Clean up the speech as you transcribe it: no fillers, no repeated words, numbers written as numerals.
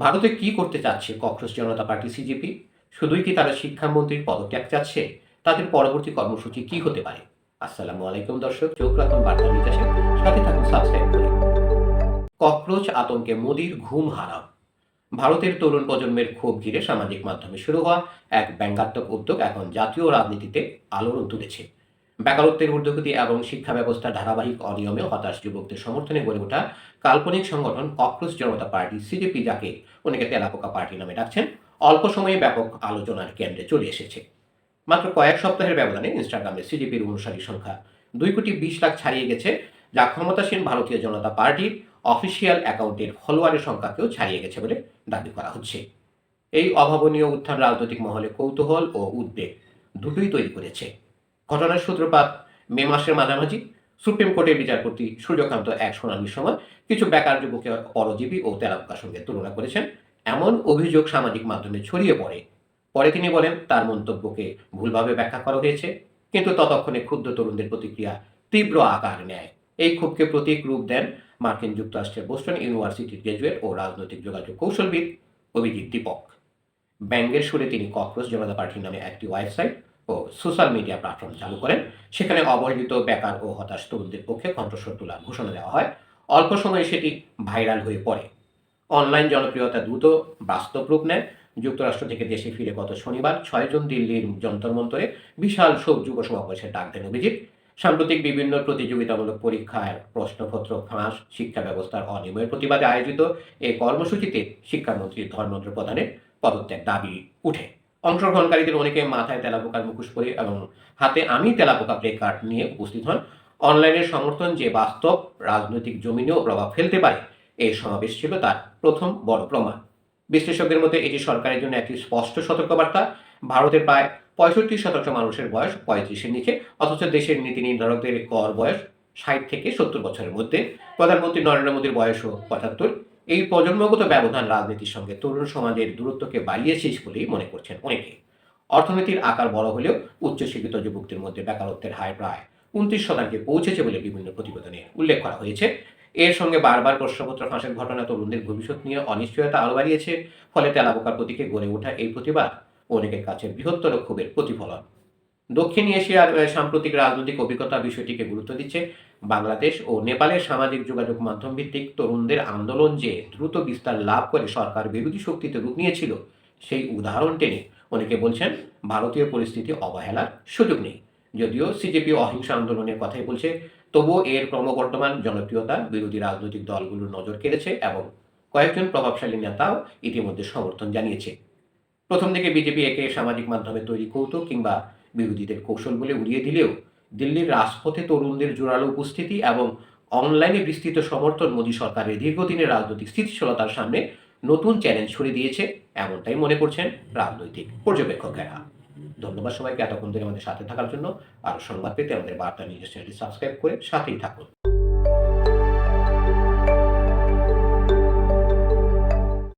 ভারতে কি করতে চাচ্ছে ককরোচ জনতা পার্টি সিজেপি? শুধুই কি তারা শিক্ষামন্ত্রীর পদত্যাগ চাচ্ছে? তাদের পরবর্তী কর্মসূচি কি হতে পারে? আসসালামু আলাইকুম দর্শক, চোখ রাখুন বার্তা বিকাশে, সাথে থাকুন সাবস্ক্রাইব করে। ককরোচ আতঙ্কে মোদির ঘুম হারাম। ভারতের তরুণ প্রজন্মের ক্ষোভ ঘিরে সামাজিক মাধ্যমে শুরু হওয়া এক ব্যঙ্গাত্মক উদ্যোগ এখন জাতীয় রাজনীতিতে আলোড়ন তুলেছে। বেকারত্বের ঊর্ধ্বগতি এবং শিক্ষা ব্যবস্থার ধারাবাহিক অনিয়মে হতাশ যুবকদের সমর্থনে গড়ে ওঠা কাল্পনিক সংগঠন ককরোচ জনতা পার্টি সিজেপি, যাকে অনেকে তেলাপোকা পার্টি নামে ডাকছেন, অল্প সময়ে ব্যাপক আলোচনার কেন্দ্রে চলে এসেছে। মাত্র কয়েক সপ্তাহের ব্যবধানে ইনস্টাগ্রামে সিজেপির অনুসারীর সংখ্যা 2,20,00,000 ছাড়িয়ে গেছে, যা ক্ষমতাসীন ভারতীয় জনতা পার্টির অফিসিয়াল অ্যাকাউন্টের ফলোয়ারের সংখ্যাকেও ছাড়িয়ে গেছে বলে দাবি করা হচ্ছে। এই অভাবনীয় উত্থান রাজনৈতিক মহলে কৌতূহল ও উদ্বেগ দুটোই তৈরি করেছে। ঘটনার সূত্রপাত মে মাসের মাঝামাঝি। সুপ্রিম কোর্টের বিচারপতি সূর্যকান্ত এক শুনানির সময় কিছু বেকার যুবককে পরজীবী ও তেলাপোকার সঙ্গে তুলনা করেছেন। এমন অভিযোগ সামাজিক মাধ্যমে ছড়িয়ে পড়ে। পরে তিনি বলেন তার মন্তব্যকে ভুলভাবে ব্যাখ্যা করা হয়েছে, কিন্তু ততক্ষণে ক্ষুব্ধ তরুণদের প্রতিক্রিয়া তীব্র আকার নেয়। এই ক্ষোভকে প্রতীক রূপ দেন মার্কিন যুক্তরাষ্ট্রের বোস্টন ইউনিভার্সিটির গ্র্যাজুয়েট ও রাজনৈতিক যোগাযোগ কৌশলবিদ অভিজিৎ দীপক। ব্যঙ্গের সুরে তিনি ককরোচ জনতা পার্টি নামে একটি ওয়েবসাইট ও সোশ্যাল মিডিয়া প্ল্যাটফর্ম চালু করেন। সেখানে অবহেলিত বেকার ও হতাশ তরুণদের পক্ষে কণ্ঠস্বর তোলার ঘোষণা দেওয়া হয়। অল্প সময়ে সেটি ভাইরাল হয়ে পড়ে। অনলাইন জনপ্রিয়তা দ্রুত বাস্তব রূপ নেয়। যুক্তরাষ্ট্র থেকে দেশে ফিরে গত শনিবার 6 জন দিল্লির যন্তর মন্তরে বিশাল শোক যুব সমাবেশের ডাক দেন অভিজিৎ। সাম্প্রতিক বিভিন্ন প্রতিযোগিতামূলক পরীক্ষার প্রশ্নপত্র ফাঁস, শিক্ষা ব্যবস্থার অনিয়মের প্রতিবাদে আয়োজিত এই কর্মসূচিতে শিক্ষামন্ত্রী ধর্মেন্দ্র প্রধানের পদত্যাগ দাবি উঠে। অংশগ্রহণকারীদের অনেকে মাথায় তেলাপোকার মুখোশ পরে এবং হাতে আমি তেলাপোকা প্লে কার্ড নিয়ে উপস্থিত হন। অনলাইনের সমর্থন যে বাস্তব রাজনৈতিক জমিনেও প্রভাব ফেলতে পারে, এই সমাবেশ ছিল তার প্রথম বড় প্রমাণ। বিশ্লেষকদের মতে এটি সরকারের জন্য একটি স্পষ্ট সতর্কবার্তা। ভারতের প্রায় 65% মানুষের বয়স 35-এর নিচে, অথচ দেশের নীতি নির্ধারকদের গড় বয়স 60 থেকে 70 বছরের মধ্যে। প্রধানমন্ত্রী নরেন্দ্র মোদীর বয়সও 75। এই প্রজন্মগত ব্যবধান রাজনীতির সঙ্গে তরুণ সমাজের দূরত্বকে বাড়িয়েছে বলেই মনে করছেন অনেকে। অর্থনীতির আকার বড় হলেও উচ্চশিক্ষিত যুবকদের মধ্যে বেকারত্বের হার প্রায় 29% পৌঁছেছে বলে বিভিন্ন প্রতিবেদনে উল্লেখ করা হয়েছে। এর সঙ্গে বারবার প্রশ্নপত্র ফাঁসের ঘটনা তরুণদের ভবিষ্যৎ নিয়ে অনিশ্চয়তা আরও বাড়িয়েছে। ফলে তেলাপোকার প্রতীকে গড়ে ওঠা এই প্রতিবাদ অনেকের কাছে বৃহত্তর ক্ষোভের প্রতিফলন। দক্ষিণ এশিয়ার সাম্প্রতিক রাজনৈতিক অভিজ্ঞতা বিষয়টিকে গুরুত্ব দিচ্ছে। বাংলাদেশ ও নেপালের সামাজিক যোগাযোগ মাধ্যম ভিত্তিক তরুণদের আন্দোলন যে দ্রুত বিস্তার লাভ করে সরকার বিরোধী শক্তিতে রূপ নিয়েছিল, সেই উদাহরণ টেনে অনেকে বলছেন ভারতীয় পরিস্থিতি অবহেলার সুযোগ নেই। যদিও সিজেপি অহিংসা আন্দোলনের কথাই বলছে, তবুও এর ক্রমবর্ধমান জনপ্রিয়তা বিরোধী রাজনৈতিক দলগুলোর নজর কেড়েছে এবং কয়েকজন প্রভাবশালী নেতাও ইতিমধ্যে সমর্থন জানিয়েছে। প্রথম দিকে বিজেপি একে সামাজিক মাধ্যমে তৈরি কৌতুক কিংবা বিরোধীদের কৌশল বলে উড়িয়ে দিলেও দিল্লির রাজপথে তরুণদের জোরালো উপস্থিতি এবং অনলাইনে বিস্তৃত সমর্থন মোদী সরকারের দীর্ঘদিনের রাজনৈতিক স্থিতিশীলতার সামনে নতুন চ্যালেঞ্জ ছড়িয়ে দিয়েছে, এমনটাই মনে করছেন রাজনৈতিক পর্যবেক্ষকেরা। ধন্যবাদ সবাইকে এতক্ষণ ধরে আমাদের সাথে থাকার জন্য। আর সংবাদ পেতে আমাদের বার্তা নিউজ চ্যানেলটি সাবস্ক্রাইব করে সাথেই থাকুন।